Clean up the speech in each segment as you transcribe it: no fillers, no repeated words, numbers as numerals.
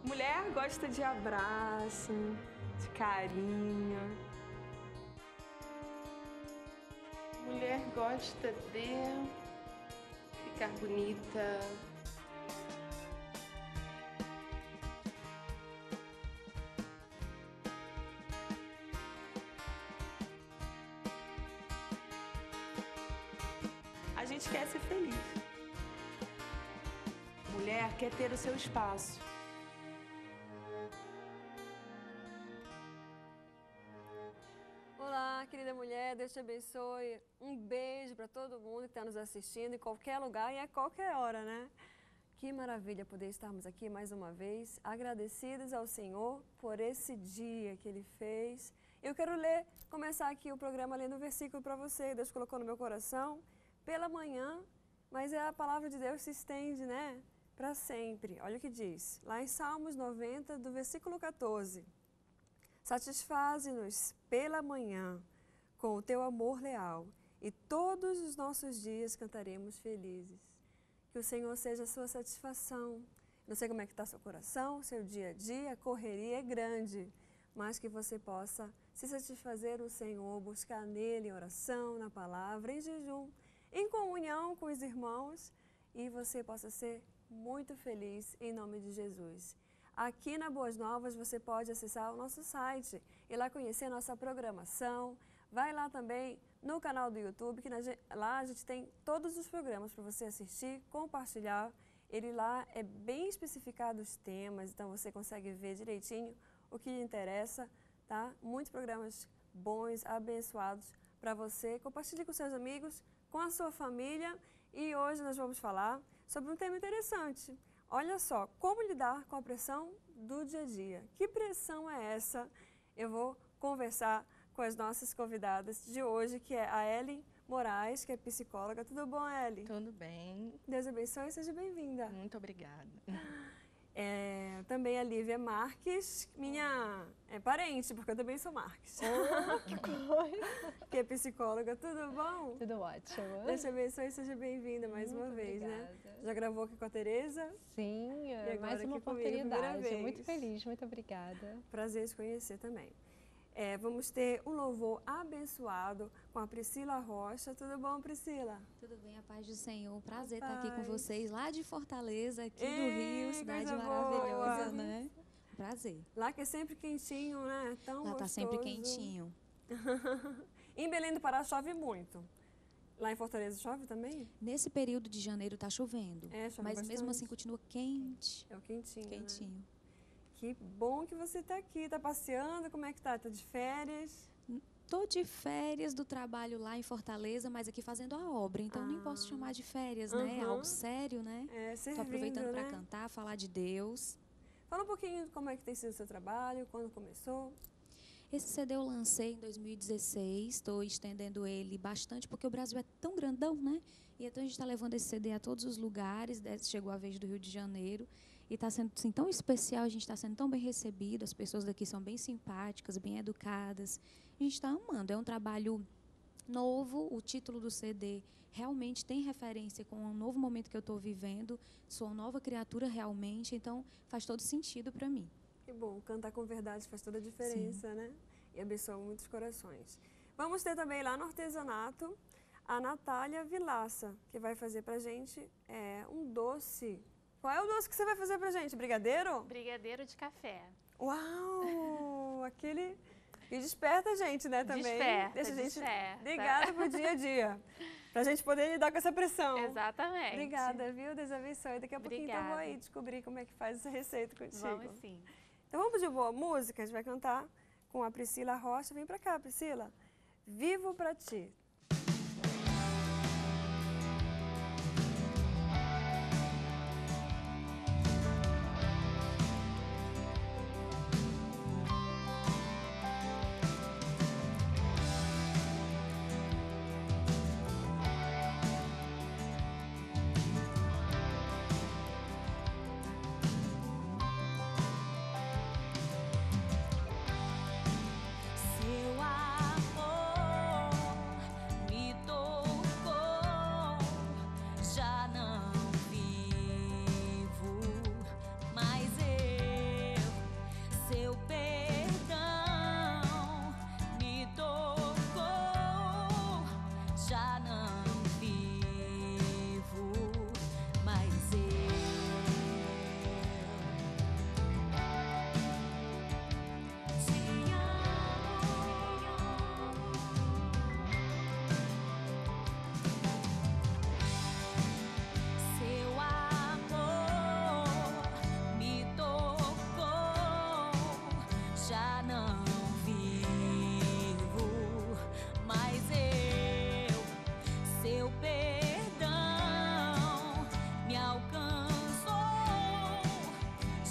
Mulher gosta de abraço, de carinho. Mulher gosta de ficar bonita. A gente quer ser feliz. Mulher quer ter o seu espaço. Olá, querida mulher, Deus te abençoe. Um beijo para todo mundo que está nos assistindo em qualquer lugar e a qualquer hora, né? Que maravilha poder estarmos aqui mais uma vez, agradecidos ao Senhor por esse dia que Ele fez. Eu quero começar aqui o programa lendo um versículo para você, Deus colocou no meu coração, pela manhã, mas a palavra de Deus se estende, né? Para sempre. Olha o que diz, lá em Salmos 90, do versículo 14. Satisfaze-nos pela manhã com o teu amor leal e todos os nossos dias cantaremos felizes. Que o Senhor seja a sua satisfação. Não sei como é que está seu coração, seu dia a dia, a correria é grande, mas que você possa se satisfazer no Senhor, buscar nele em oração, na palavra, em jejum, em comunhão com os irmãos e você possa ser muito feliz em nome de Jesus. Aqui na Boas Novas você pode acessar o nosso site e lá conhecer a nossa programação. Vai lá também no canal do YouTube, que lá a gente tem todos os programas para você assistir, compartilhar. Ele lá é bem especificado os temas, então você consegue ver direitinho o que lhe interessa, tá? Muitos programas bons, abençoados para você. Compartilhe com seus amigos, com a sua família e hoje nós vamos falar sobre um tema interessante. Olha só, como lidar com a pressão do dia a dia. Que pressão é essa? Eu vou conversar com as nossas convidadas de hoje, que é a Ellen Moraes, que é psicóloga. Tudo bom, Ellen? Tudo bem. Deus abençoe e seja bem-vinda. Muito obrigada. Também a Lívia Marques, minha parente, porque eu também sou Marques. Oh, que coisa! Que é psicóloga. Tudo bom? Tudo ótimo. Deus te abençoe e seja bem-vinda mais uma vez, obrigada. Né? Já gravou aqui com a Tereza? Sim, mais uma comigo, oportunidade. Muito feliz, muito obrigada. Prazer te conhecer também. Vamos ter um louvor abençoado com a Priscila Rocha. Tudo bom, Priscila? Tudo bem, a paz do Senhor. Prazer estar aqui com vocês, lá de Fortaleza, aqui do Rio, cidade maravilhosa, né? Prazer. Lá que é sempre quentinho, né? Tão lá gostoso. tá sempre quentinho. Em Belém do Pará chove muito. Lá em Fortaleza chove também? Nesse período de janeiro tá chovendo. Chove mas bastante. mesmo assim continua quente. É o quentinho. Quentinho. Né? Que bom que você está aqui, tá passeando, como é que tá? Tá de férias? Tô de férias do trabalho lá em Fortaleza, mas aqui fazendo a obra, então nem posso chamar de férias, né? É algo sério, né? Servindo, tô aproveitando para né? cantar, falar de Deus. Fala um pouquinho de como é que tem sido o seu trabalho, quando começou. Esse CD eu lancei em 2016, estou estendendo ele bastante, porque o Brasil é tão grandão, né? E então a gente está levando esse CD a todos os lugares, chegou a vez do Rio de Janeiro, e está sendo assim, tão especial, a gente está sendo tão bem recebido, as pessoas daqui são bem simpáticas, bem educadas, a gente está amando, é um trabalho novo, o título do CD realmente tem referência com um novo momento que eu estou vivendo, sou uma nova criatura realmente, então faz todo sentido para mim. Que bom, cantar com verdade faz toda a diferença, né? E abençoa muitos corações. Vamos ter também lá no artesanato a Natália Vilaça, que vai fazer pra gente um doce. Qual é o doce que você vai fazer pra gente? Brigadeiro? Brigadeiro de café. Uau! Aquele que desperta a gente, né, também. Deixa a gente ligada pro dia a dia. Pra gente poder lidar com essa pressão. Exatamente. Obrigada, viu? Deus abençoe. Daqui a pouquinho então vou aí descobrir como é que faz essa receita contigo. Vamos sim. Então vamos de boa música, a gente vai cantar com a Priscila Rocha. Vem pra cá, Priscila. Vivo pra ti. Seu amor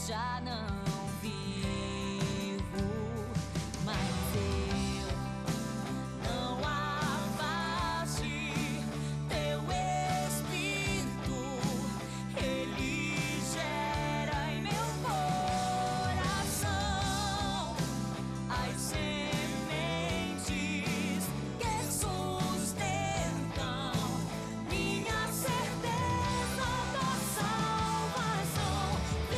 já não vivo, mas eu não afaste teu Espírito, ele gera em meu coração as sementes que sustentam minha certeza da salvação.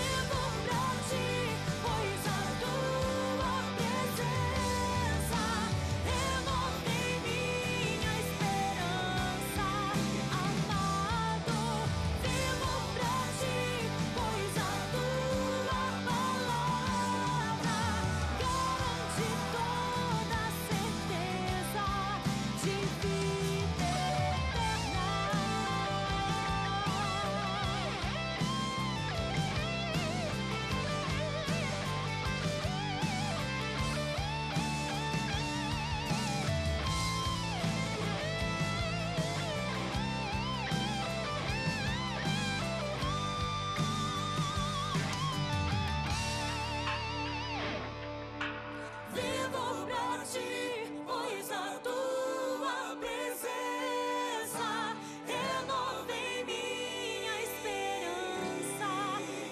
Vivo pra ti, pois a tua presença renova em minha esperança. Amado, vivo pra ti, pois a tua palavra garante toda a certeza de vida eterna. Vivo pra ti, pois a tua presença renova em minha esperança.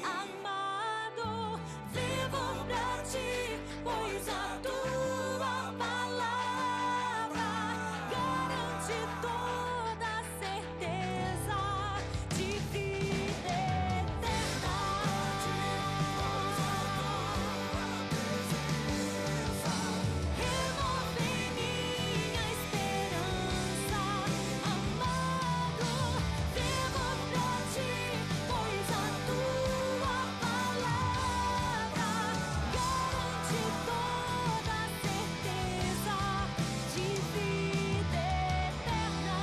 Amado, vivo pra ti, pois a tua palavra garante toda a certeza de vida eterna. Renova em minha esperança, amado, vivo pra ti, pois a tua palavra garante toda a certeza de vida eterna.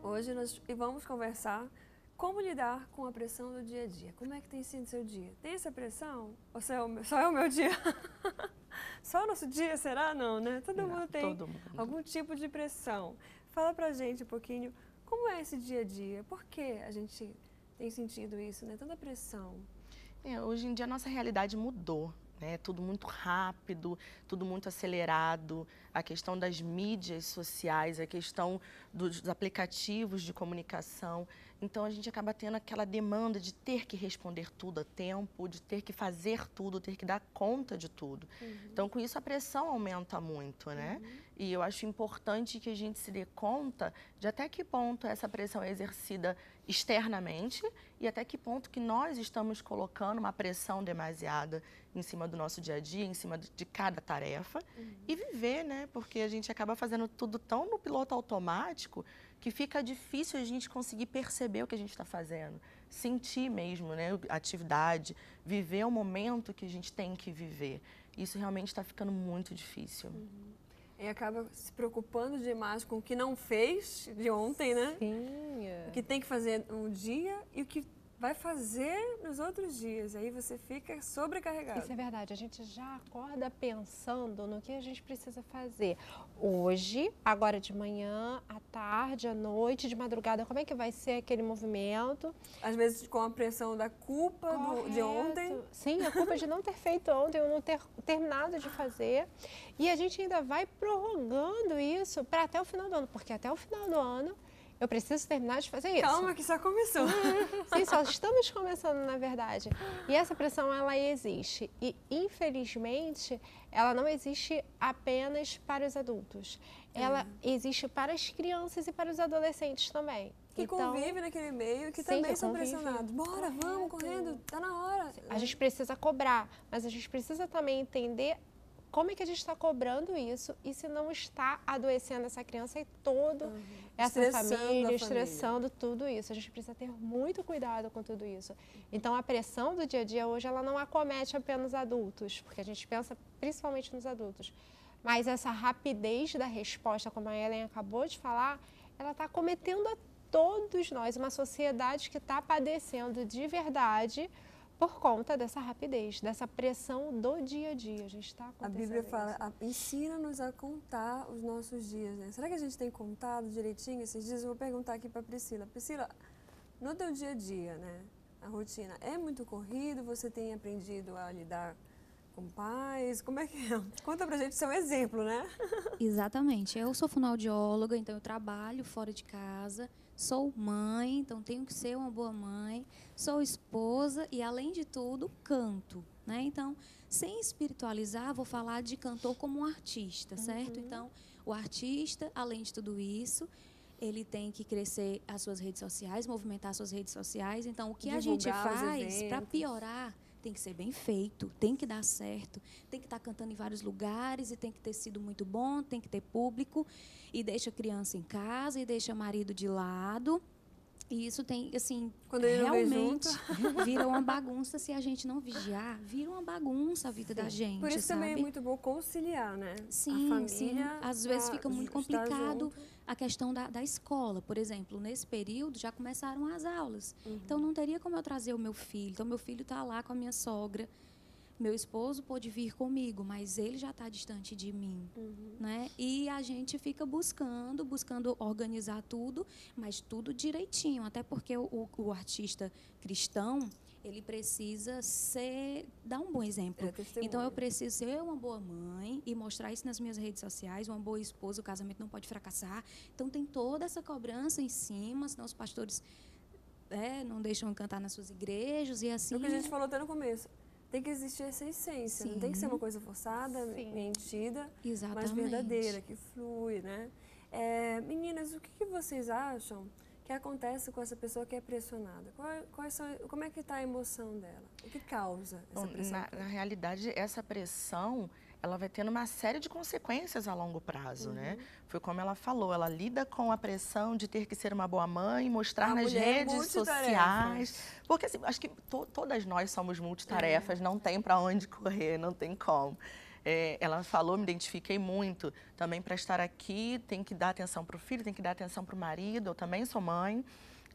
Hoje nós vamos conversar como lidar com a pressão do dia a dia. Como é que tem sido seu dia? Tem essa pressão? Ou só é o meu dia? Só o nosso dia, será? Não, né? Todo mundo tem algum tipo de pressão. Fala pra gente um pouquinho como é esse dia a dia. Por que a gente tem sentido isso, né? Tanta pressão. Hoje em dia a nossa realidade mudou, né? Tudo muito rápido, tudo muito acelerado. A questão das mídias sociais, a questão dos aplicativos de comunicação. Então a gente acaba tendo aquela demanda de ter que responder tudo a tempo, de ter que fazer tudo, ter que dar conta de tudo. Então com isso a pressão aumenta muito, né? E eu acho importante que a gente se dê conta de até que ponto essa pressão é exercida externamente e até que ponto que nós estamos colocando uma pressão demasiada em cima do nosso dia a dia, em cima de cada tarefa e viver, né? Porque a gente acaba fazendo tudo tão no piloto automático que fica difícil a gente conseguir perceber o que a gente está fazendo, sentir mesmo, né, a atividade, viver o momento que a gente tem que viver. Isso realmente está ficando muito difícil. E acaba se preocupando demais com o que não fez de ontem, né? Sim. O que tem que fazer um dia e o que vai fazer nos outros dias. Aí você fica sobrecarregado. Isso é verdade. A gente já acorda pensando no que a gente precisa fazer. Hoje, agora de manhã, à tarde, à noite, de madrugada, como é que vai ser aquele movimento? Às vezes com a pressão da culpa de ontem. Sim, a culpa de não ter feito ontem ou não ter terminado de fazer. E a gente ainda vai prorrogando isso para até o final do ano, porque até o final do ano eu preciso terminar de fazer isso. Calma que só começou. Sim, só estamos começando, na verdade. E essa pressão, ela existe. E, infelizmente, ela não existe apenas para os adultos. Ela existe para as crianças e para os adolescentes também. Que convivem naquele meio, que também são pressionados. Bora, vamos, correndo, tá na hora. A gente precisa cobrar, mas a gente precisa também entender como é que a gente está cobrando isso e se não está adoecendo essa criança e toda essa família, estressando tudo isso. A gente precisa ter muito cuidado com tudo isso. Então, a pressão do dia a dia hoje, ela não acomete apenas adultos, porque a gente pensa principalmente nos adultos, Mas essa rapidez da resposta, como a Ellen acabou de falar, ela está cometendo a todos nós, uma sociedade que está padecendo de verdade por conta dessa rapidez, dessa pressão do dia a dia. A gente está acontecendo. A Bíblia fala, isso. ensina-nos a contar os nossos dias, né? Será que a gente tem contado direitinho esses dias? Eu vou perguntar aqui para Priscila. Priscila, no teu dia a dia, né? A rotina é muito corrido? Você tem aprendido a lidar com pais? Como é que é? Conta pra gente seu exemplo, né? Exatamente. Eu sou fonoaudióloga, então eu trabalho fora de casa. Sou mãe, então tenho que ser uma boa mãe. Sou esposa e, além de tudo, canto, né? Então, sem espiritualizar, vou falar de cantor como um artista, certo? Então, o artista, além de tudo isso, ele tem que crescer as suas redes sociais, movimentar as suas redes sociais. Então, o que a gente Divulgar os faz para eventos. piorar tem que ser bem feito, tem que dar certo, tem que estar cantando em vários lugares e tem que ter sido muito bom, tem que ter público e deixa a criança em casa e deixa o marido de lado. E isso tem, assim, Quando ele não vem realmente vira uma bagunça se a gente não vigiar, vira uma bagunça a vida da gente, Por isso sabe? também é muito bom conciliar, né? Sim, a família, sim. Às vezes fica muito estar complicado junto. a questão da escola. Por exemplo, nesse período já começaram as aulas. Então, não teria como eu trazer o meu filho. Então, meu filho está lá com a minha sogra. Meu esposo pôde vir comigo, mas ele já está distante de mim, né? E a gente fica buscando organizar tudo, mas tudo direitinho. Até porque o artista cristão, ele precisa dar um bom exemplo. É testemunha. Então, eu preciso ser uma boa mãe e mostrar isso nas minhas redes sociais, uma boa esposa, o casamento não pode fracassar. Então, tem toda essa cobrança em cima, senão os pastores não deixam cantar nas suas igrejas e assim. É o que a gente falou até no começo. Tem que existir essa essência, não tem que ser uma coisa forçada, mentida, mas verdadeira, que flui, né? Meninas, o que vocês acham que acontece com essa pessoa que é pressionada? Como é que está a emoção dela? O que causa essa pressão? Na realidade, essa pressão, ela vai tendo uma série de consequências a longo prazo, né? Foi como ela falou, ela lida com a pressão de ter que ser uma boa mãe, mostrar nas redes sociais. Porque assim, acho que todas nós somos multitarefas, não tem para onde correr, não tem como. Ela falou, me identifiquei muito, também para estar aqui tem que dar atenção para o filho, tem que dar atenção para o marido, eu também sou mãe.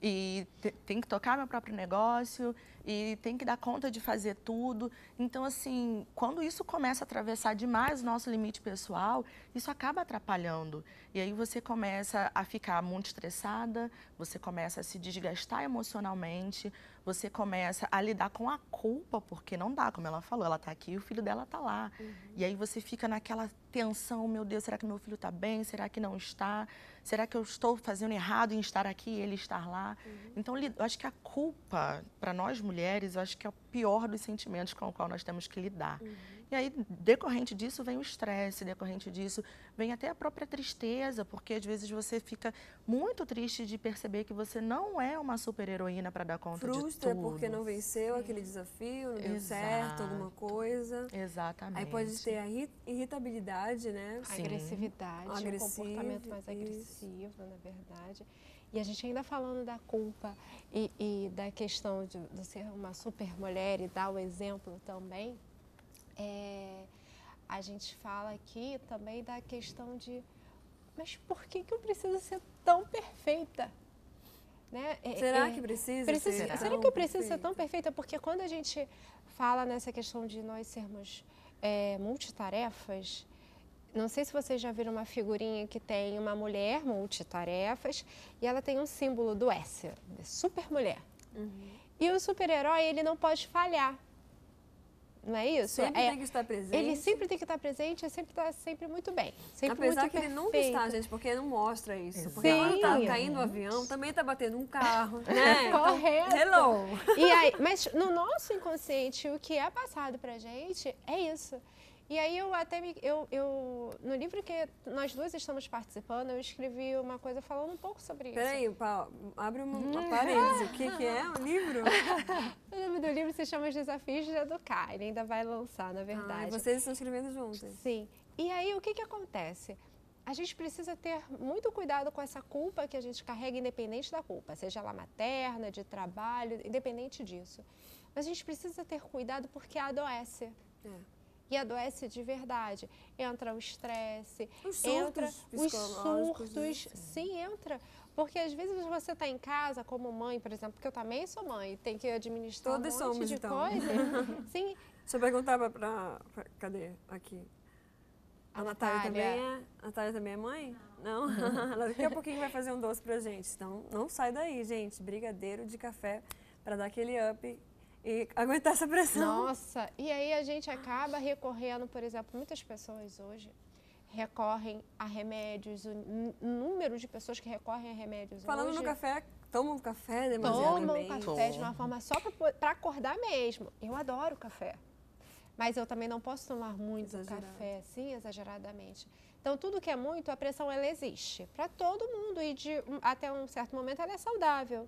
E tem que tocar meu próprio negócio e tem que dar conta de fazer tudo. Então, assim, quando isso começa a atravessar demais o nosso limite pessoal, isso acaba atrapalhando. E aí você começa a ficar muito estressada, você começa a se desgastar emocionalmente, você começa a lidar com a culpa, porque não dá, como ela falou, ela está aqui e o filho dela está lá. E aí você fica naquela tensão, meu Deus, será que meu filho está bem? Será que não está? Será que eu estou fazendo errado em estar aqui e ele estar lá? Então, eu acho que a culpa, para nós mulheres, eu acho que é o pior dos sentimentos com o qual nós temos que lidar. E aí, decorrente disso, vem o estresse, decorrente disso, vem até a própria tristeza, porque às vezes você fica muito triste de perceber que você não é uma super-heroína para dar conta de tudo. Frustra porque não venceu aquele desafio, não deu certo, alguma coisa. Exatamente. Aí pode ter a irritabilidade, né? Agressividade, um comportamento mais agressivo, na verdade. E a gente ainda falando da culpa e da questão de ser uma super mulher e dar o exemplo também, a gente fala aqui também da questão de, mas por que eu preciso ser tão perfeita? Né? Será que precisa ser será que eu preciso ser tão perfeita? Porque quando a gente fala nessa questão de nós sermos multitarefas, não sei se vocês já viram uma figurinha que tem uma mulher multitarefas e ela tem um símbolo do S, super mulher. E o super-herói, ele não pode falhar. Não é isso? Sempre tem que estar presente. Ele sempre tem que estar presente, sempre está sempre muito bem. Sempre Apesar muito que ele nunca está, gente, porque não mostra isso. Porque quando está caindo o avião, também está batendo um carro, né? Correto. Então, hello. E aí, mas no nosso inconsciente, o que é passado pra gente é isso. E aí no livro que nós duas estamos participando, eu escrevi uma coisa falando um pouco sobre isso. Peraí, abre uma parêntese. O que é o livro? O nome do livro se chama Os Desafios de Educar. Ele ainda vai lançar, na verdade. Vocês estão escrevendo juntas. Sim. E aí, o que acontece? A gente precisa ter muito cuidado com essa culpa que a gente carrega, independente da culpa, seja ela materna, de trabalho, independente disso. Mas a gente precisa ter cuidado porque adoece. e adoece de verdade. Entra o estresse, Os entra surtos os psicológicos, surtos, né? sim, entra. Porque às vezes você está em casa como mãe, por exemplo, porque eu também sou mãe, tem que administrar Todas um monte somos, de então. coisa. Sim, Deixa eu perguntar cadê? Aqui. A Natália também é? A Natália também é mãe? Não? Ela daqui a pouquinho vai fazer um doce pra gente. Então, não sai daí, gente. Brigadeiro de café para dar aquele up e aguentar essa pressão. nossa, e aí a gente acaba recorrendo, por exemplo, muitas pessoas hoje recorrem a remédios, o número de pessoas que recorrem a remédios Falando hoje. no café, tomam café demasiadamente. Tomam café de uma forma só para acordar mesmo. Eu adoro café, mas eu também não posso tomar muito Exagerado. café, assim, exageradamente. Então, tudo que é muito, a pressão, ela existe para todo mundo e até um certo momento ela é saudável.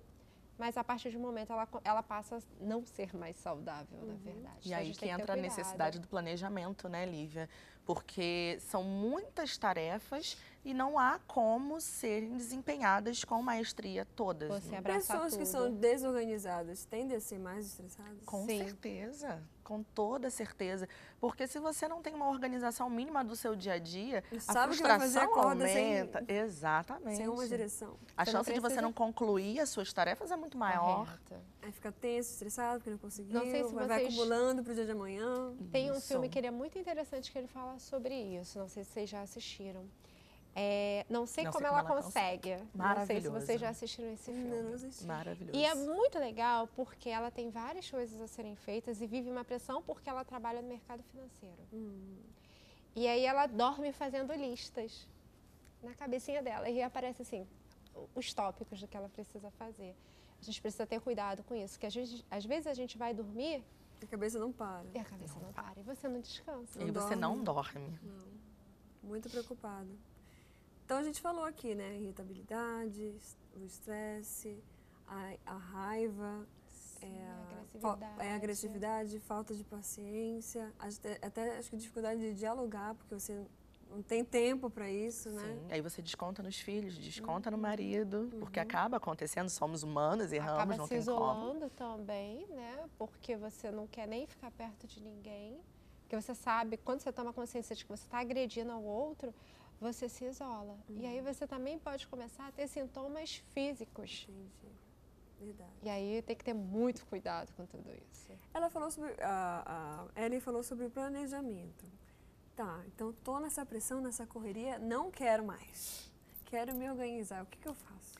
Mas a partir de um momento ela passa a não ser mais saudável, na verdade. E Então, a aí gente que tem ter entra a cuidado. necessidade do planejamento, né, Lívia? Porque são muitas tarefas e não há como serem desempenhadas com maestria todas. Você né? abraçar Pessoas que tudo. são desorganizadas tendem a ser mais estressadas? Com Sim. certeza, com toda certeza. Porque se você não tem uma organização mínima do seu dia a dia, E a sabe que vai fazer frustração a corda aumenta. Exatamente. Sem uma direção. A Você não chance de você precisa- não concluir as suas tarefas é muito maior. Correto. Aí fica tenso, estressado, porque não conseguiu. Não sei se vai vocês- acumulando pro dia de amanhã. Tem um Isso. filme que ele é muito interessante que ele fala sobre isso. Não sei se vocês já assistiram. Não sei como ela consegue. Não sei se Maravilhoso. vocês já assistiram esse filme. Ainda não assisti. Maravilhoso. E é muito legal porque ela tem várias coisas a serem feitas e vive uma pressão porque ela trabalha no mercado financeiro. E aí ela dorme fazendo listas na cabecinha dela e aparece assim os tópicos do que ela precisa fazer. A gente precisa ter cuidado com isso, porque às vezes a gente vai dormir A cabeça não para. e a cabeça não para e você não descansa. E aí você não dorme. Muito preocupada. Então a gente falou aqui, né? Irritabilidade, o estresse, a raiva, a agressividade, falta de paciência, até acho que dificuldade de dialogar, porque você não tem tempo para isso, né? Sim. Aí você desconta nos filhos, desconta no marido, porque acaba acontecendo, somos humanos, erramos, Acaba não se tem como. isolando também, né? Porque você não quer nem ficar perto de ninguém. Porque você sabe, quando você toma consciência de que você está agredindo ao outro, você se isola. E aí você também pode começar a ter sintomas físicos. Entendi. Verdade. E aí tem que ter muito cuidado com tudo isso. Ela falou sobre, a Ellen falou sobre o planejamento. Tá, então tô nessa pressão, nessa correria, não quero mais. Quero me organizar. O que eu faço?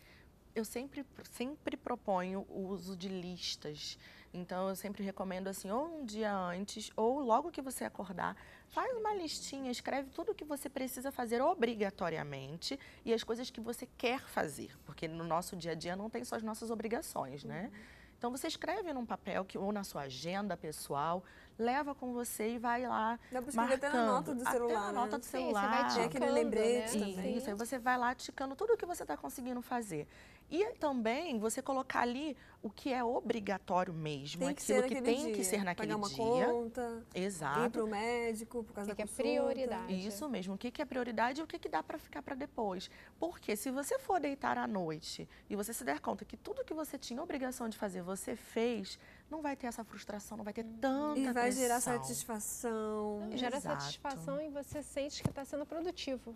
Eu sempre proponho o uso de listas. Então, eu sempre recomendo assim, ou um dia antes, ou logo que você acordar, faz uma listinha, escreve tudo o que você precisa fazer obrigatoriamente e as coisas que você quer fazer. Porque no nosso dia a dia não tem só as nossas obrigações, né? Então, você escreve num papel ou na sua agenda pessoal, leva com você e vai lá Dá pra escrever até na nota do celular, Até na nota né? do Sim, celular. você vai Tem aquele ticando, lembrete né? também. Isso, aí você vai lá ticando tudo o que você está conseguindo fazer. E também você colocar ali o que é obrigatório mesmo, Tem que aquilo ser que naquele tem dia. que ser naquele Pagar uma dia. conta, ir Exato. pro médico por causa O que da que é consulta. prioridade? Isso mesmo, o que que é prioridade e o que que dá para ficar para depois. Porque se você for deitar à noite e você se der conta que tudo que você tinha obrigação de fazer, você fez, não vai ter essa frustração, não vai ter tanta E vai gerar pressão. satisfação. Gera Exato. satisfação e você sente que está sendo produtivo.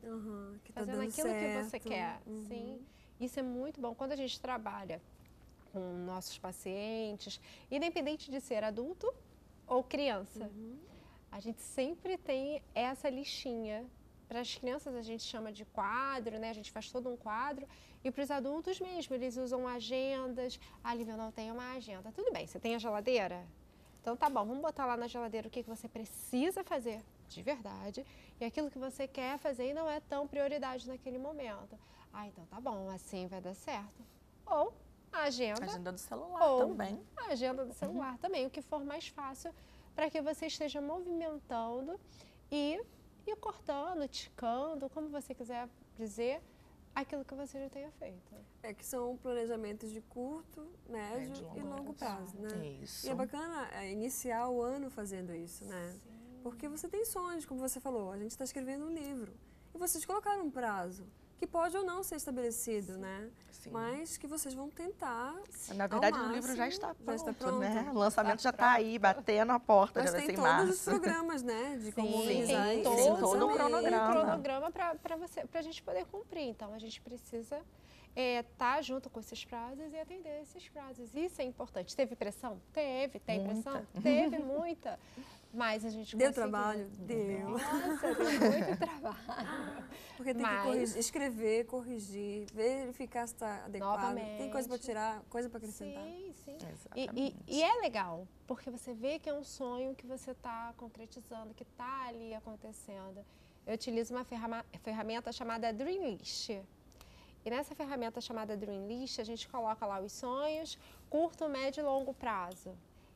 Que tá Fazendo dando aquilo que você certo. quer. Sim. Isso é muito bom. Quando a gente trabalha com nossos pacientes, independente de ser adulto ou criança, a gente sempre tem essa listinha. Para as crianças a gente chama de quadro, né? A gente faz todo um quadro. E para os adultos mesmo, eles usam agendas. Ah, Lívia, eu não tenho uma agenda. Tudo bem, você tem a geladeira? Então tá bom, vamos botar lá na geladeira o que você precisa fazer de verdade e aquilo que você quer fazer e não é tão prioridade naquele momento. Ah, então tá bom, assim vai dar certo. Ou a agenda, Agenda do celular ou também. a agenda do celular também, o que for mais fácil para que você esteja movimentando e cortando, ticando, como você quiser dizer, aquilo que você já tenha feito. É que são planejamentos de curto, médio de e longo prazo, né? Isso. E é bacana iniciar o ano fazendo isso, né? Porque você tem sonhos, como você falou, a gente está escrevendo um livro. E vocês colocaram um prazo. que pode ou não ser estabelecido, né? Sim. Mas que vocês vão tentar. Na ao verdade, o máximo, livro já está pronto, pronto. né? O lançamento já está aí, batendo a porta, Mas já vai ser tem em todos março. os programas, né? De como Sim, organizar tem esse todo, todo o lançamento. cronograma. um cronograma para a gente poder cumprir. Então, a gente precisa estar junto com esses prazos e atender esses prazos. Isso é importante. Teve pressão? Teve. Tem Muita. pressão? Teve muita. Mas a gente Deu conseguiu. trabalho? Deu. Nossa, deu muito trabalho. Porque tem que Mas- corrigir, escrever, corrigir, verificar se está adequado. Tem coisa para Novamente. tirar, coisa para acrescentar. Sim, sim. Exatamente. E é legal, porque você vê que é um sonho que você está concretizando, que está ali acontecendo. Eu utilizo uma ferramenta chamada Dream List. E nessa ferramenta chamada Dream List, a gente coloca lá os sonhos, curto, médio e longo prazo.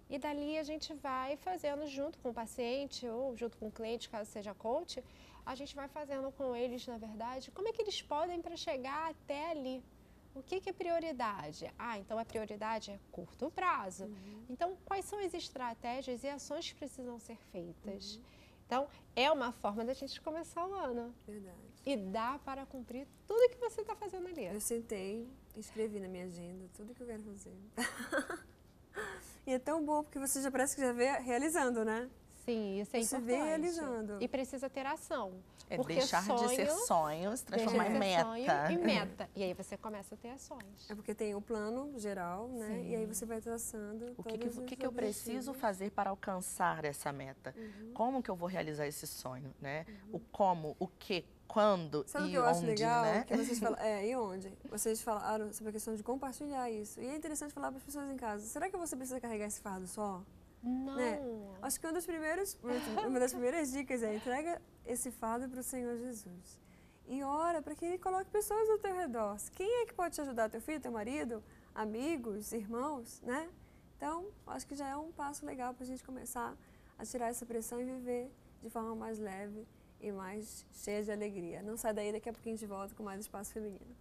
E dali a gente vai fazendo junto com o paciente ou junto com o cliente, caso seja coach, a gente vai fazendo com eles, na verdade, como é que eles podem para chegar até ali. O que é prioridade? Então a prioridade é curto prazo. Então, quais são as estratégias e ações que precisam ser feitas? Então, é uma forma da gente começar o ano. Verdade. E dá para cumprir tudo que você está fazendo ali. Eu sentei, escrevi na minha agenda tudo que eu quero fazer. E é tão bom, porque você já parece que já vê realizando, né? Sim, isso é Você importante. vê realizando. E precisa ter ação. É Porque deixar de ser sonho sonhos, deixa transformar de em ser meta. sonho em meta. E aí você começa a ter ações. É porque tem o plano geral, né? Sim. E aí você vai traçando O que, todos os que eu preciso objetivos. fazer para alcançar essa meta? Como que eu vou realizar esse sonho, né? O como, o que, quando Sabe o e que eu acho onde, legal? né? Que vocês falam, e onde? Vocês falaram sobre a questão de compartilhar isso. E é interessante falar para as pessoas em casa, será que você precisa carregar esse fardo só? Não. Né? Acho que uma das primeiras dicas é entrega esse fardo para o Senhor Jesus. E ora para que Ele coloque pessoas ao teu redor. Quem é que pode te ajudar? Teu filho, teu marido, amigos, irmãos, né? Então, acho que já é um passo legal para a gente começar a tirar essa pressão e viver de forma mais leve e mais cheia de alegria. Não sai daí, daqui a pouquinho a gente volta com mais Espaço Feminino.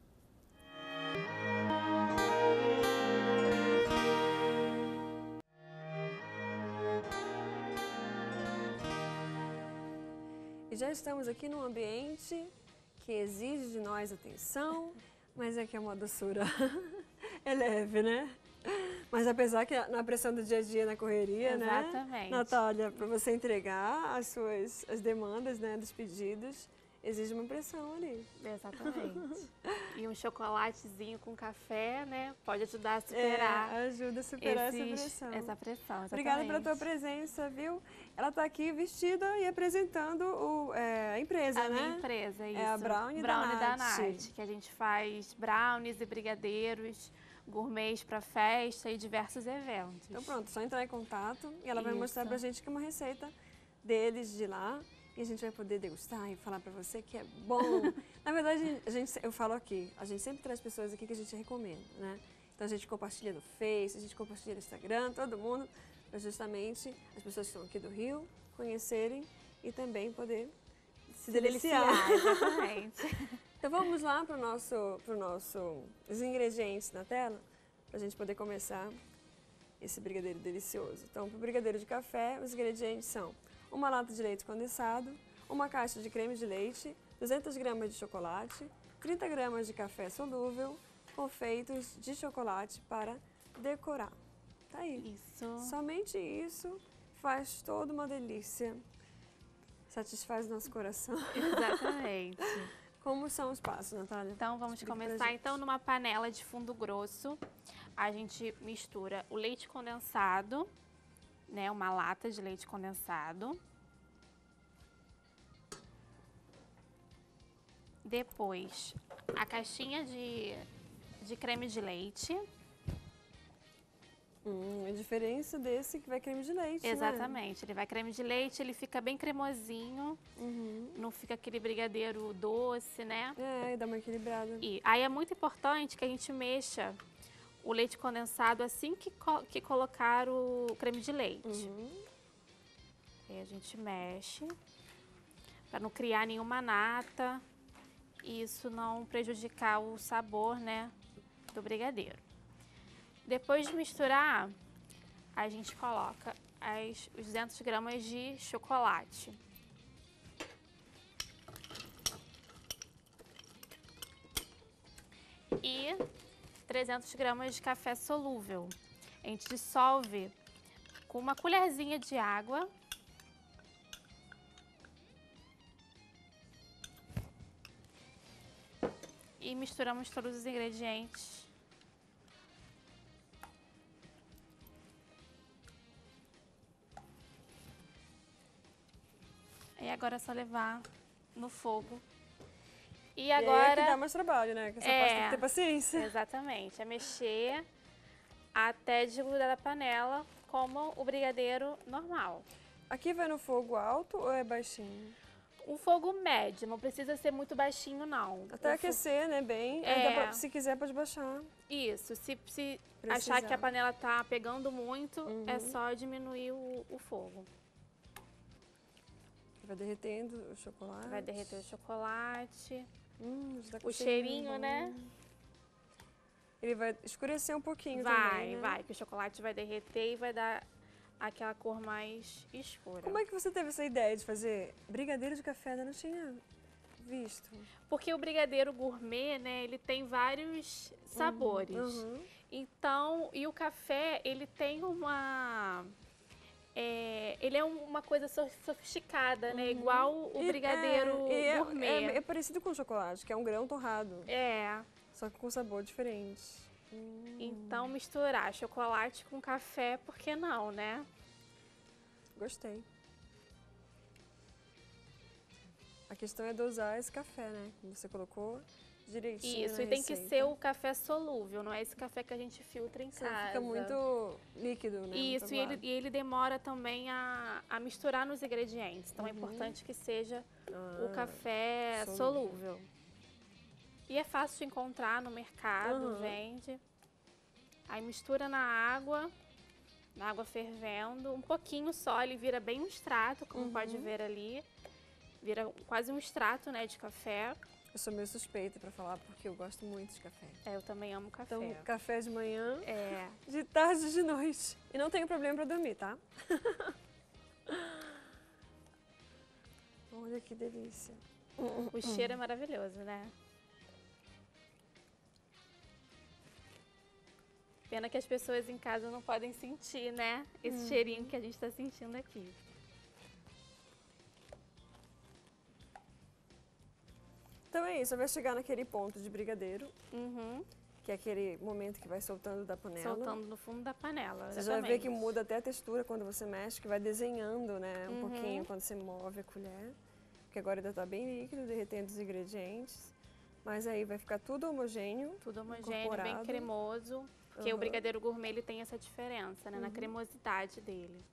E já estamos aqui num ambiente que exige de nós atenção, mas é que é uma doçura. É leve, né? Mas apesar que na pressão do dia a dia, na correria, né? Exatamente. Natália, para você entregar as demandas, né, dos pedidos, exige uma pressão ali. Exatamente. E um chocolatezinho com café, né? Pode ajudar a superar Ajuda a superar essa pressão. essa pressão. Obrigada pela tua exatamente. presença, viu? Ela está aqui vestida e apresentando a empresa, A né? minha empresa, isso. É a Brownie da da Nath. Nath, que a gente faz brownies e brigadeiros, gourmets para festa e diversos eventos. Então pronto, só entrar em contato e ela vai mostrar Isso. pra gente que é uma receita deles de lá e a gente vai poder degustar e falar pra você que é bom. Na verdade, eu falo aqui, a gente sempre traz pessoas aqui que a gente recomenda, né? Então a gente compartilha no Face, a gente compartilha no Instagram, todo mundo, para justamente as pessoas que estão aqui do Rio conhecerem e também poder se deliciar. Exatamente. Então vamos lá para os ingredientes na tela, para a gente poder começar esse brigadeiro delicioso. Então, para o brigadeiro de café, os ingredientes são uma lata de leite condensado, uma caixa de creme de leite, 200 gramas de chocolate, 30 gramas de café solúvel, confeitos de chocolate para decorar. Tá aí. Isso. Somente isso faz toda uma delícia. Satisfaz nosso coração. Exatamente. Como são os passos, Natália? Então, vamos Explica pra começar gente. então numa panela de fundo grosso. A gente mistura o leite condensado, né, uma lata de leite condensado. Depois, a caixinha de creme de leite. A diferença desse que vai creme de leite, Exatamente. Ele vai creme de leite, ele fica bem cremosinho, né? não fica aquele brigadeiro doce, né? E dá uma equilibrada. E aí é muito importante que a gente mexa o leite condensado assim que colocar o creme de leite. Aí a gente mexe para não criar nenhuma nata e isso não prejudicar o sabor, né, do brigadeiro. Depois de misturar, a gente coloca os 200 gramas de chocolate. e 300 gramas de café solúvel. A gente dissolve com uma colherzinha de água. E misturamos todos os ingredientes. E agora é só levar no fogo. E E aí é agora... que dá mais trabalho, né? Que essa parte tem que ter paciência. Exatamente. É mexer até desgrudar da panela, como o brigadeiro normal. Aqui vai no fogo alto ou é baixinho? Um fogo médio, não precisa ser muito baixinho, não. Até aquecer, né, bem. Aí dá pra, se quiser, pode baixar. Isso, se Precisar. achar que a panela tá pegando muito, é só diminuir o fogo. Vai derretendo o chocolate. Vai derreter o chocolate, Já tá com o cheirinho, né? Ele vai escurecer um pouquinho também, né? Vai, que o chocolate vai derreter e vai dar aquela cor mais escura. Como é que você teve essa ideia de fazer brigadeiro de café? Eu não tinha visto. Porque o brigadeiro gourmet, né, ele tem vários sabores. Então, e o café, ele tem uma... ele é uma coisa sofisticada, né? Igual o brigadeiro gourmet. É parecido com o chocolate, que é um grão torrado. Só que com sabor diferente. Então, misturar chocolate com café, por que não, né? Gostei. A questão é dosar esse café, né? Como você colocou direitinho. Isso, na e tem que receita. ser o café solúvel, não é esse café que a gente filtra em Senão casa. fica muito líquido, né? Isso, muito e aguado. ele demora também a misturar nos ingredientes. Então, é importante que seja o café solúvel. E é fácil de encontrar no mercado, vende. Aí mistura na água fervendo, um pouquinho só, ele vira bem um extrato, como pode ver ali. Vira quase um extrato, né, de café. Eu sou meio suspeita pra falar, porque eu gosto muito de café. Eu também amo café. Então, café de manhã, É. de tarde e de noite. E não tenho problema pra dormir, tá? Olha que delícia. O cheiro é maravilhoso, né? Pena que as pessoas em casa não podem sentir, né? Esse cheirinho que a gente está sentindo aqui. Então é isso, vai chegar naquele ponto de brigadeiro, Uhum. que é aquele momento que vai soltando da panela. Soltando no fundo da panela. Você já vê que exatamente. muda até a textura quando você mexe, que vai desenhando, né? Um pouquinho quando você move a colher. Porque agora ainda tá bem líquido, derretendo os ingredientes. Mas aí vai ficar tudo homogêneo. Tudo homogêneo, bem incorporado. cremoso. Porque o brigadeiro gourmet ele tem essa diferença, né? Na cremosidade dele.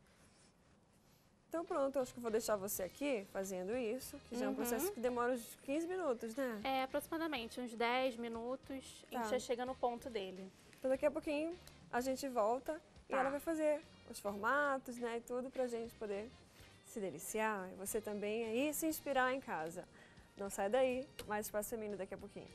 Então pronto, eu acho que eu vou deixar você aqui fazendo isso, que já é um processo que demora uns 15 minutos, né? É aproximadamente uns 10 minutos, a Tá. gente já chega no ponto dele. Então daqui a pouquinho a gente volta e Tá. ela vai fazer os formatos, né? E tudo pra gente poder se deliciar. E você também aí se inspirar em casa. Não sai daí, mais Espaço Feminino daqui a pouquinho.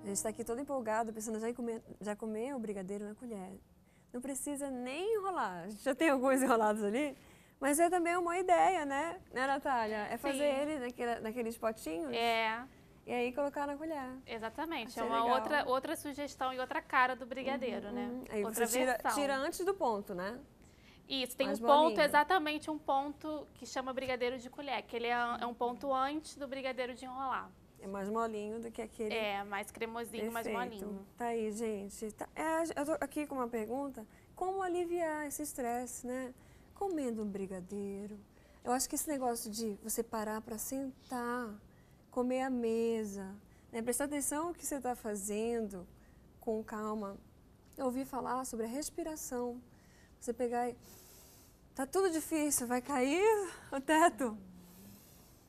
A gente está aqui todo empolgado, pensando já em comer o brigadeiro na colher. Não precisa nem enrolar. A gente já tem alguns enrolados ali, mas é também uma ideia, né, Natália? É fazer ele naqueles potinhos e aí colocar na colher. Exatamente, Achei é uma legal. outra sugestão e outra cara do brigadeiro, né? Aí outra você versão. tira antes do ponto, né? Isso, tem mais um ponto, molinho. exatamente um ponto que chama brigadeiro de colher, que ele é um ponto antes do brigadeiro de enrolar. É mais molinho do que aquele. É, mais cremosinho, mais Perfeito. molinho. Tá aí, gente. Eu tô aqui com uma pergunta. Como aliviar esse estresse, né? Comendo um brigadeiro. Eu acho que esse negócio de você parar para sentar, comer à mesa, né? Prestar atenção no que você está fazendo com calma. Eu ouvi falar sobre a respiração. Você pegar e... Tá tudo difícil, vai cair o teto.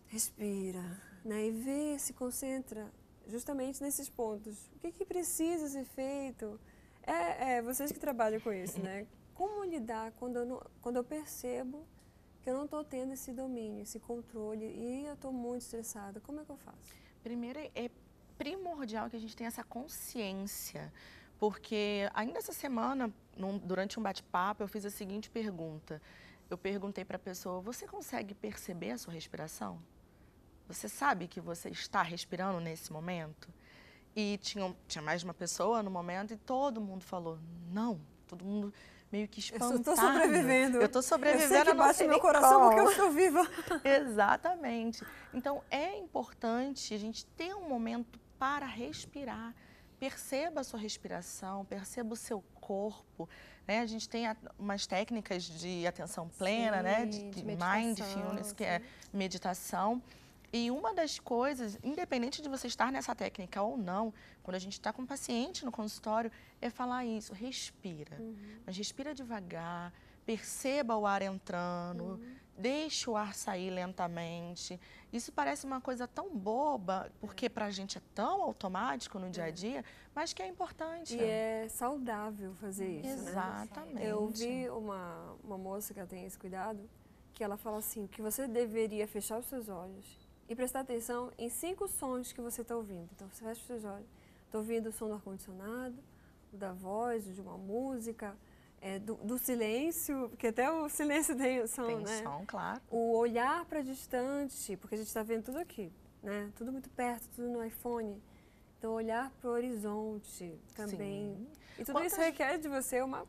Respira, né? E vê, se concentra justamente nesses pontos. O que precisa ser feito? Vocês que trabalham com isso, né? Como lidar quando eu percebo que eu não estou tendo esse domínio, esse controle e eu estou muito estressada? Como é que eu faço? Primeiro, é primordial que a gente tenha essa consciência, Porque ainda essa semana, durante um bate-papo, eu fiz a seguinte pergunta. Eu perguntei para a pessoa, você consegue perceber a sua respiração? Você sabe que você está respirando nesse momento? E tinha mais de uma pessoa no momento e todo mundo falou, não. Todo mundo meio que espantado. Eu estou sobrevivendo. Eu estou sobrevivendo, eu sei que bate meu coração porque eu estou viva. Exatamente. Então, é importante a gente ter um momento para respirar. Perceba a sua respiração, perceba o seu corpo. Né? A gente tem umas técnicas de atenção plena, Sim, né? de mindfulness, que é meditação. E uma das coisas, independente de você estar nessa técnica ou não, quando a gente está com um paciente no consultório, é falar isso, respira. Mas respira devagar, perceba o ar entrando, deixe o ar sair lentamente. Isso parece uma coisa tão boba, porque para a gente é tão automático no dia a dia, mas que é importante. E é saudável fazer isso, né? Exatamente. Eu vi uma moça que ela tem esse cuidado, que ela fala assim, que você deveria fechar os seus olhos e prestar atenção em 5 sons que você está ouvindo. Então, você fecha os seus olhos. Estou ouvindo o som do ar-condicionado, da voz, de uma música, do silêncio, porque até o silêncio tem o som, Tem né? som, claro. O olhar para distante, porque a gente está vendo tudo aqui, né? Tudo muito perto, tudo no iPhone. Então, olhar para o horizonte também. Sim. E tudo isso requer de você uma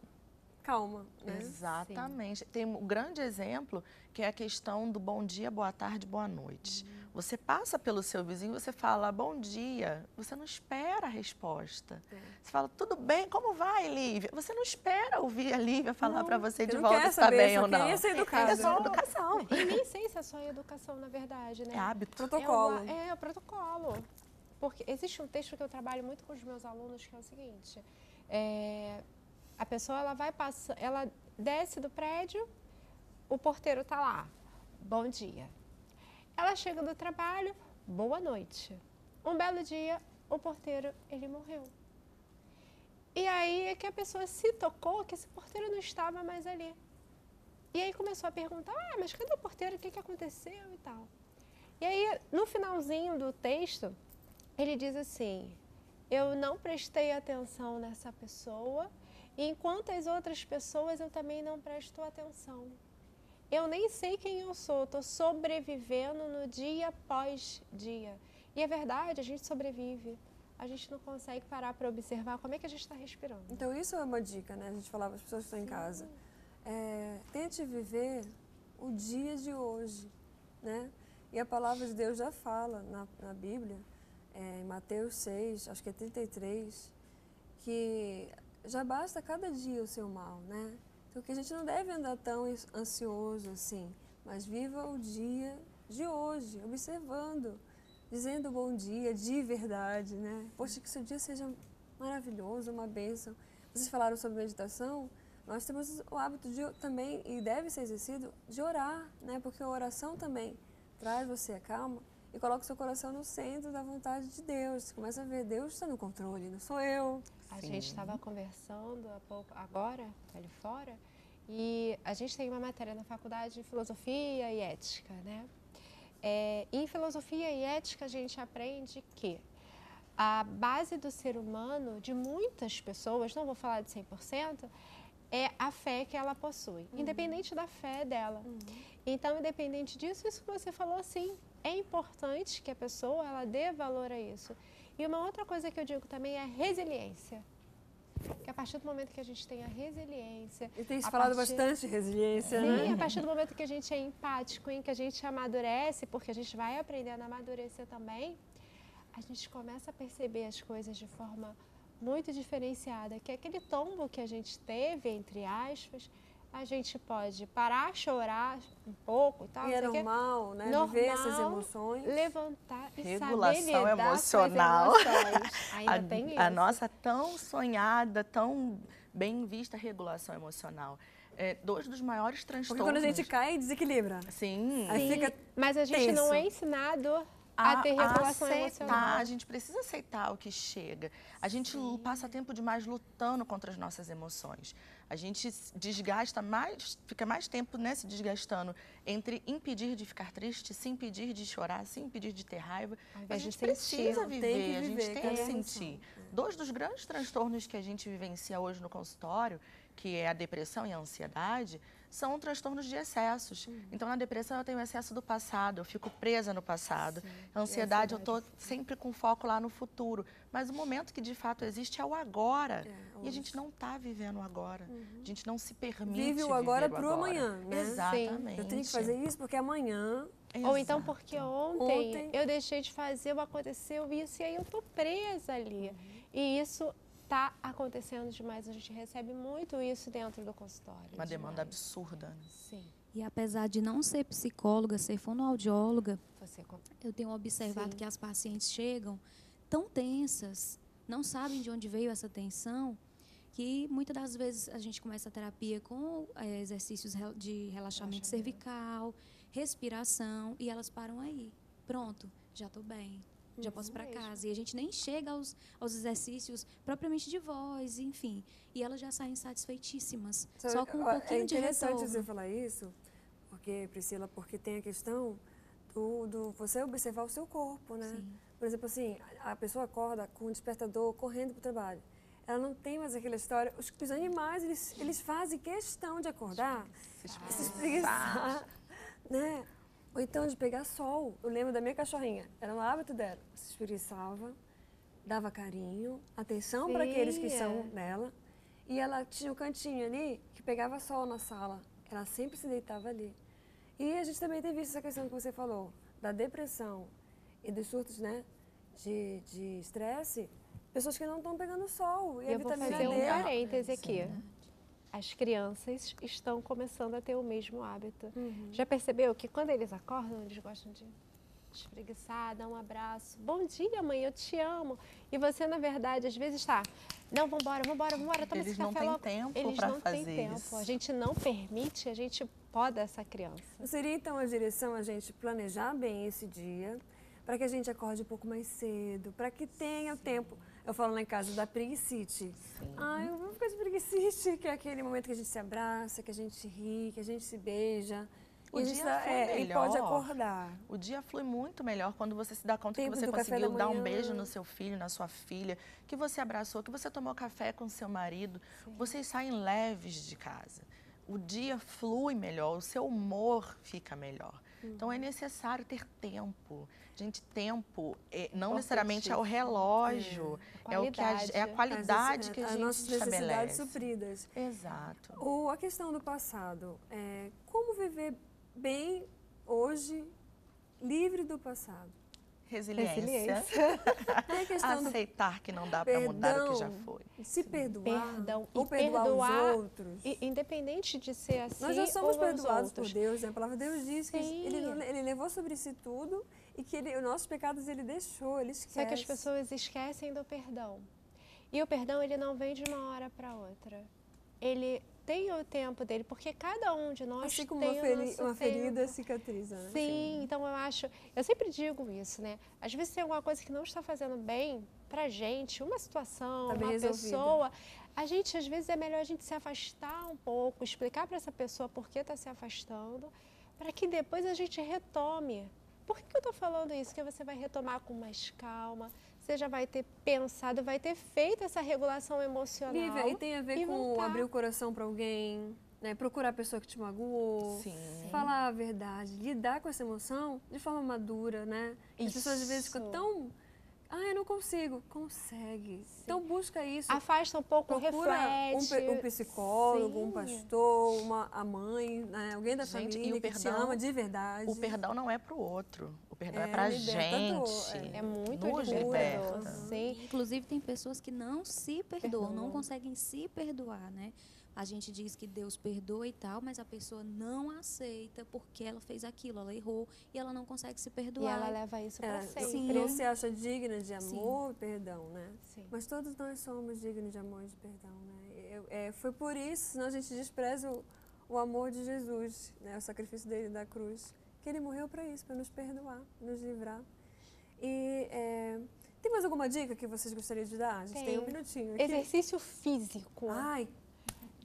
calma, né? Exatamente. Tem um grande exemplo que é a questão do bom dia, boa tarde, boa noite. Você passa pelo seu vizinho, você fala bom dia, você não espera a resposta. Você fala, tudo bem, como vai, Lívia? Você não espera ouvir a Lívia falar para você de volta se está bem ou não. Isso é educado. É só educação. E nem sei se é só educação, na verdade, né? É hábito. Protocolo. É o protocolo. Porque existe um texto que eu trabalho muito com os meus alunos, que é o seguinte. A pessoa, ela desce do prédio, o porteiro está lá. Bom dia. Ela chega do trabalho, boa noite. Um belo dia, o porteiro, ele morreu. E aí é que a pessoa se tocou que esse porteiro não estava mais ali. E aí começou a perguntar, mas cadê o porteiro? O que aconteceu e tal? E aí, no finalzinho do texto, ele diz assim, eu não prestei atenção nessa pessoa, e enquanto as outras pessoas eu também não presto atenção. Eu nem sei quem eu sou, estou sobrevivendo no dia após dia. E é verdade, a gente sobrevive. A gente não consegue parar para observar como é que a gente está respirando. Então, isso é uma dica, né? A gente falava para as pessoas que estão em casa. Tente viver o dia de hoje, né? E a palavra de Deus já fala na Bíblia, em Mateus 6, acho que é 33, que já basta cada dia o seu mal, né? Então, que a gente não deve andar tão ansioso assim, mas viva o dia de hoje, observando, dizendo bom dia de verdade, né? Poxa, que seu dia seja maravilhoso, uma bênção. Vocês falaram sobre meditação, nós temos o hábito de também, e deve ser exercido, de orar, né? Porque a oração também traz você a calma e coloca o seu coração no centro da vontade de Deus. Você começa a ver, Deus está no controle, não sou eu. A gente estava conversando há pouco, agora, ali fora, e a gente tem uma matéria na faculdade de filosofia e ética, né? Em filosofia e ética a gente aprende que a base do ser humano, de muitas pessoas, não vou falar de 100%, é a fé que ela possui, independente da fé dela. Então, independente disso, isso que você falou, sim, é importante que a pessoa ela dê valor a isso. E uma outra coisa que eu digo também é a resiliência. Que a partir do momento que a gente tem a resiliência... E tem se falado bastante de resiliência, né? Sim, a partir do momento que a gente é empático, em que a gente amadurece, porque a gente vai aprendendo a amadurecer também, a gente começa a perceber as coisas de forma muito diferenciada, que é aquele tombo que a gente teve, entre aspas, a gente pode parar, chorar um pouco e tal. E é normal, né? Normal, viver essas emoções. Levantar e Regulação saber lidar emocional. com as emoções. Ainda tem isso. A nossa tão sonhada, tão bem vista regulação emocional. Dois dos maiores transtornos. Porque quando a gente cai, desequilibra. Sim. Aí fica mas a gente tenso. não é ensinado a ter regulação aceitar, emocional. a gente precisa aceitar o que chega. A gente passa tempo demais lutando contra as nossas emoções. A gente desgasta mais, fica mais tempo, né, se desgastando entre impedir de ficar triste, se impedir de chorar, se impedir de ter raiva. Ao A invés de gente sentir. precisa Tem que viver, a gente viver tem cada que emoção. sentir. Dois dos grandes transtornos que a gente vivencia hoje no consultório, que é a depressão e a ansiedade, são transtornos de excessos. Então, na depressão, eu tenho excesso do passado, eu fico presa no passado. A ansiedade, eu estou sempre com foco lá no futuro. Mas o momento que, de fato, existe é o agora. E a gente não está vivendo o agora. A gente não se permite Vive o agora viver o pro amanhã, né? Exatamente. Eu tenho que fazer isso porque amanhã... Ou então Exato. porque ontem eu deixei de fazer, aconteceu isso, e aí eu tô presa ali. E isso tá acontecendo demais. A gente recebe muito isso dentro do consultório. Uma demanda demais. absurda. Né? Sim. E apesar de não ser psicóloga, ser fonoaudióloga, Você eu tenho observado Sim. que as pacientes chegam tão tensas, não sabem de onde veio essa tensão, que muitas das vezes a gente começa a terapia com exercícios de relaxamento cervical, respiração, e elas param aí. Pronto, já estou bem, já posso ir para casa. E a gente nem chega aos exercícios propriamente de voz, enfim. E elas já saem satisfeitíssimas, só com um pouquinho de É interessante você retorno. falar isso, porque, Priscila, porque tem a questão do você observar o seu corpo, né? Sim. Por exemplo, assim, a pessoa acorda com um despertador correndo para o trabalho. Ela não tem mais aquela história. Os animais, eles fazem questão de acordar, se espreguiçar, né? Ou então de pegar sol. Eu lembro da minha cachorrinha, era um hábito dela. Se espreguiçava, dava carinho, atenção para aqueles que são dela. E ela tinha um cantinho ali que pegava sol na sala. Ela sempre se deitava ali. E a gente também tem visto essa questão que você falou, da depressão e dos surtos, né, de estresse, pessoas que não estão pegando sol. E a Eu vou vitamina fazer um D. parêntese aqui. As crianças estão começando a ter o mesmo hábito. Já percebeu que quando eles acordam, eles gostam de espreguiçar, dar um abraço. Bom dia, mãe, eu te amo. E você, na verdade, às vezes está, não, vambora, toma Eles esse não café têm logo. tempo Eles pra não têm fazer tempo. isso. A gente não permite, a gente poda essa criança. Não seria então a direção a gente planejar bem esse dia, para que a gente acorde um pouco mais cedo, para que tenha o tempo. Eu falo lá em casa da preguicite. Ah, eu vou ficar de preguicite, que é aquele momento que a gente se abraça, que a gente ri, que a gente se beija. O E a gente dia flui e pode melhor. acordar. O dia flui muito melhor quando você se dá conta Tempo que você do café conseguiu da dar um manhã. beijo no seu filho, na sua filha, que você abraçou, que você tomou café com seu marido. Vocês saem leves de casa. O dia flui melhor, o seu humor fica melhor. Então é necessário ter tempo. Gente, tempo não necessariamente é o relógio, é a qualidade que a as gente nossas necessidades estabelece. supridas. Exato. Ou a questão do passado. Como viver bem hoje, livre do passado? Resiliência. Tem a questão do Aceitar que não dá para mudar o que já foi. se perdoar, Perdão. ou E perdoar perdoar, os outros. Independente de ser assim Nós já somos ou aos perdoados por outros. Deus, né? A palavra de Deus diz que Sim. ele levou sobre si tudo e que os nossos pecados ele deixou, ele esquece. Só que as pessoas esquecem do perdão. E o perdão, ele não vem de uma hora para outra. Ele tem o tempo dele, porque cada um de nós Assim como tem o nosso uma ferida tempo. cicatriza, né? Sim, então eu sempre digo isso, né? Às vezes tem alguma coisa que não está fazendo bem pra gente, uma situação, Tá bem uma resolvida. pessoa, às vezes é melhor a gente se afastar um pouco, explicar para essa pessoa por que está se afastando, para que depois a gente retome. Por que eu estou falando isso? Que você vai retomar com mais calma, você já vai ter pensado, vai ter feito essa regulação emocional. Lívia, e tem a ver e com voltar. abrir o coração para alguém, né? Procurar a pessoa que te magoou, Sim. falar a verdade, lidar com essa emoção de forma madura, né? As pessoas às vezes ficam Isso. tão... Ah, eu não consigo. Consegue. Então busca isso. Afasta um pouco, Procura reflete. um psicólogo, Sim. um pastor, a mãe, né? Alguém da Gente, e família o que te perdão- ama de verdade. O perdão não é para o outro, o perdão é, É para a libertador, gente. É muito Nos libertador, liberta. sim. Inclusive, tem pessoas que não se perdoam, não Perdoam. conseguem se perdoar, né? A gente diz que Deus perdoa e tal, mas a pessoa não aceita porque ela fez aquilo, ela errou e ela não consegue se E perdoar. ela leva isso para sempre. Sim. Não se acha digna de Sim. amor e perdão, né? Sim. Mas todos nós somos dignos de amor e de perdão, né? Foi por isso, senão a gente despreza o amor de Jesus, né? O sacrifício dele da cruz, que ele morreu para isso, para nos perdoar, nos livrar. E tem mais alguma dica que vocês gostariam de dar? A gente tem um minutinho aqui. Exercício físico. Ai,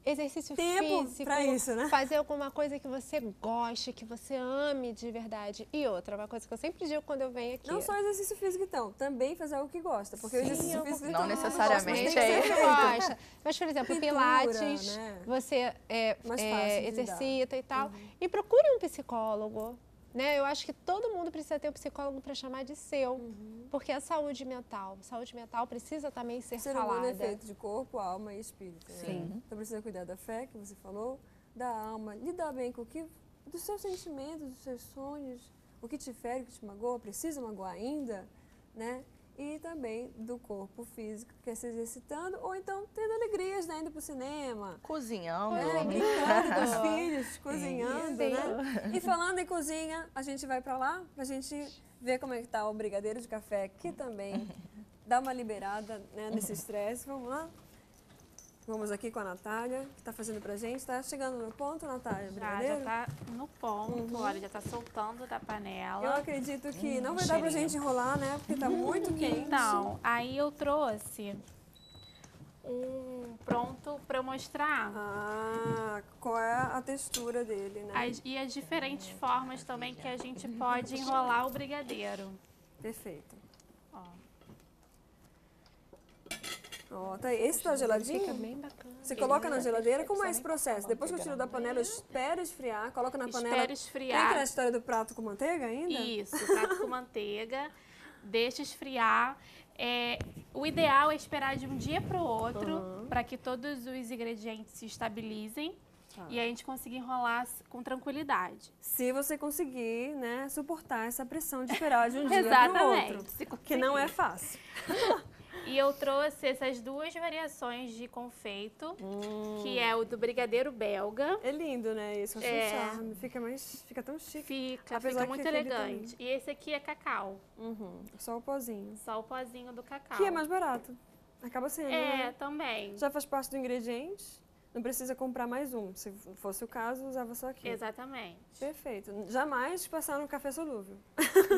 Exercício tempo físico. pra isso, né? Fazer alguma coisa que você goste, que você ame de verdade. E outra, uma coisa que eu sempre digo quando eu venho aqui. não só exercício físico, então. Também fazer algo que gosta. Porque o exercício físico... Não todo mundo necessariamente gosta, mas tem que ser é feito. gosta. Mas, por exemplo, Pintura, Pilates, né? você Mais fácil de exercita e tal. E procure um psicólogo. Né? Eu acho que todo mundo precisa ter um psicólogo para chamar de seu. Porque é saúde mental. Saúde mental precisa também ser Ser falada. humano é feito de corpo, alma e espírito. Né? Sim. Então precisa cuidar da fé, que você falou, da alma, lidar bem com o que, dos seus sentimentos, dos seus sonhos, o que te fere, o que te magoa, precisa magoar ainda, né? E também do corpo físico, que é se exercitando, ou então tendo alegrias, né? Indo pro cinema, Cozinhando. brincando com os filhos, cozinhando, Sim. né? E falando em cozinha, a gente vai pra lá pra gente ver como é que tá o brigadeiro de café, que também dá uma liberada, né, nesse estresse. Vamos lá? Vamos aqui com a Natália, que tá fazendo pra gente. Tá chegando no ponto, Natália, brigadeiro? Já tá no ponto, olha, já tá soltando da panela. Eu acredito que não vai dar pra gente enrolar, né? Porque tá muito quente. Então, aí eu trouxe um pronto para eu mostrar. Ah, qual é a textura dele, né? E as diferentes formas também que a gente pode enrolar o brigadeiro. Perfeito. Ó. Ó, tá aí. Esse tá Fica geladinho? bem bacana. Você coloca na geladeira? Como é esse processo? Depois que eu tiro da panela, eu espero esfriar, coloco na panela. Espero Tem esfriar. aquela história do prato com manteiga ainda? Isso, prato com manteiga, deixa esfriar. O ideal é esperar de um dia para o outro, para que todos os ingredientes se estabilizem e a gente consiga enrolar com tranquilidade. Se você conseguir, né, suportar essa pressão de esperar de um dia para o Exatamente. outro. Se Que não é conseguir. fácil. E eu trouxe essas duas variações de confeito, que é o do brigadeiro belga. É lindo, né? Isso, acho um charme. Fica tão chique. Fica Apesar muito que aquele elegante. E esse aqui é cacau, Só o pozinho. só o pozinho do cacau. Que é mais barato. Acaba sendo, né? Também. Já faz parte do ingrediente. Não precisa comprar mais um. Se fosse o caso, usava só aqui. Exatamente. Perfeito. Jamais passar no café solúvel.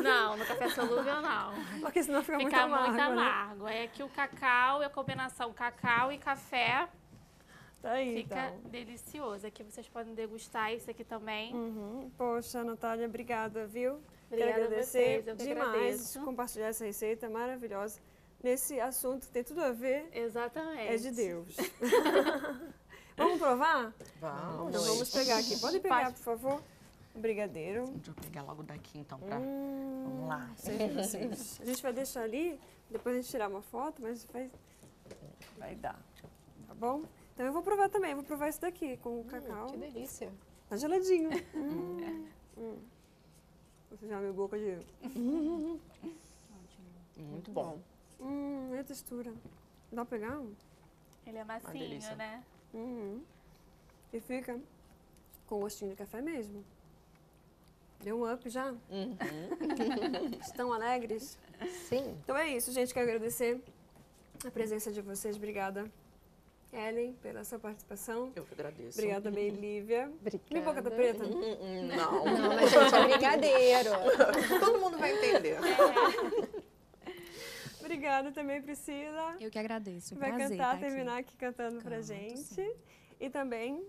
Não, no café solúvel não. Porque senão fica muito Fica amargo, muito né? amargo. É que o cacau e a combinação cacau e café Tá aí, fica então. delicioso. Aqui vocês podem degustar esse aqui também. Poxa, Natália, obrigada, viu? Obrigada Quero a agradecer vocês, eu que demais agradeço. compartilhar essa receita maravilhosa. Nesse assunto que tem tudo a ver, Exatamente. é de Deus. Vamos provar? Vamos. Então vamos pegar aqui. Pode pegar, por favor. O brigadeiro. Deixa eu pegar logo daqui, então, pra... Vamos lá. Sei de vocês. A gente vai deixar ali, depois a gente tirar uma foto, mas vai dar. Tá bom? Então eu vou provar também. Vou provar esse daqui com o cacau. Que delícia. Tá geladinho. Você já abriu a boca de... Muito bom. É a textura. Dá pra pegar um? Ele é macinho, delícia. né? E fica com gostinho de café mesmo. Deu um up já? Estão alegres? Sim. Então é isso, gente. Quero agradecer a presença de vocês. Obrigada, Ellen, pela sua participação. Eu que agradeço. Obrigada também, Lívia. Obrigada. Minha boca tá preta? Não. Não, mas gente, é brigadeiro. Todo mundo vai entender. Obrigada também, Priscila. Eu que agradeço. Vai Prazer cantar, estar aqui. terminar aqui cantando pra Canto, gente. sim. E também,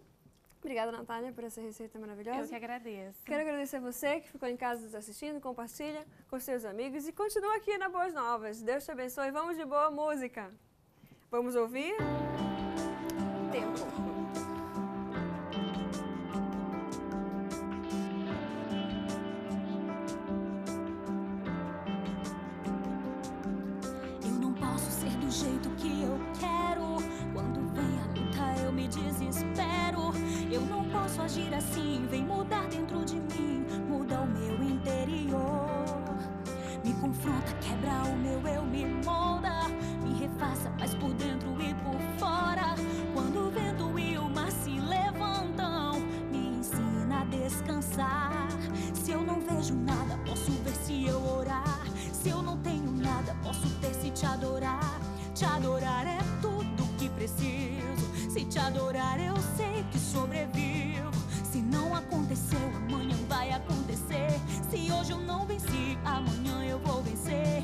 obrigada, Natália, por essa receita maravilhosa. Eu que agradeço. Quero agradecer a você que ficou em casa nos assistindo, compartilha com seus amigos e continua aqui na Boas Novas. Deus te abençoe. Vamos de boa música. Vamos ouvir? Tempo. Eu não posso ser do jeito que eu quero. Quando vem a luta eu me desespero. Eu não posso agir assim, vem mudar dentro de mim, muda o meu interior. Me confronta, quebra o meu eu, me molda, me refaça, mas por dentro e por fora. Quando o vento e o mar se levantam, me ensina a descansar. Se eu não vejo nada, posso ver se eu orar. Se eu não tenho nada, posso ter se te adorar. Te adorar é tudo que preciso. Se te adorar, eu sei que sobrevivo. Se não aconteceu, amanhã vai acontecer. Se hoje eu não venci, amanhã eu vou vencer.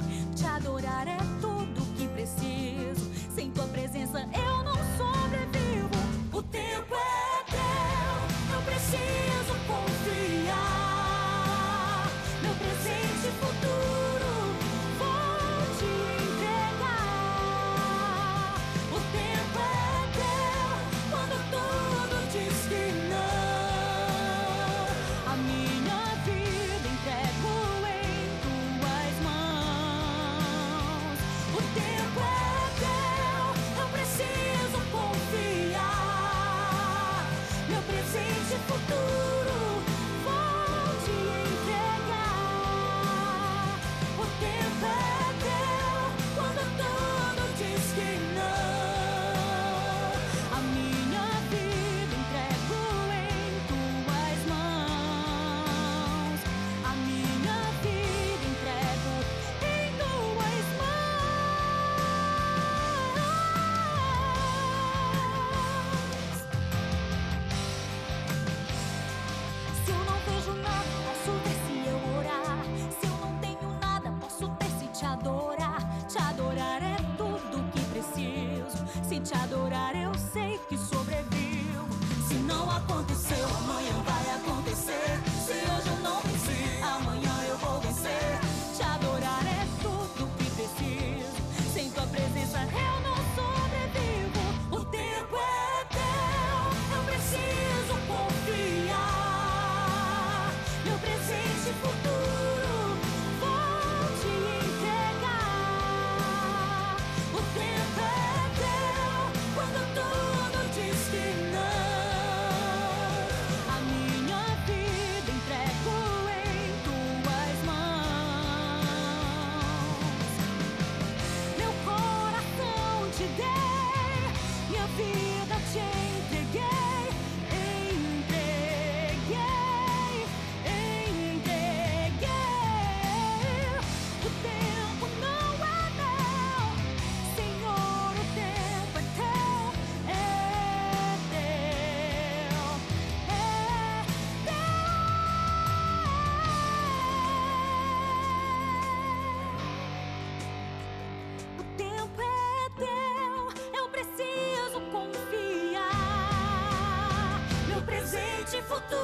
futuro.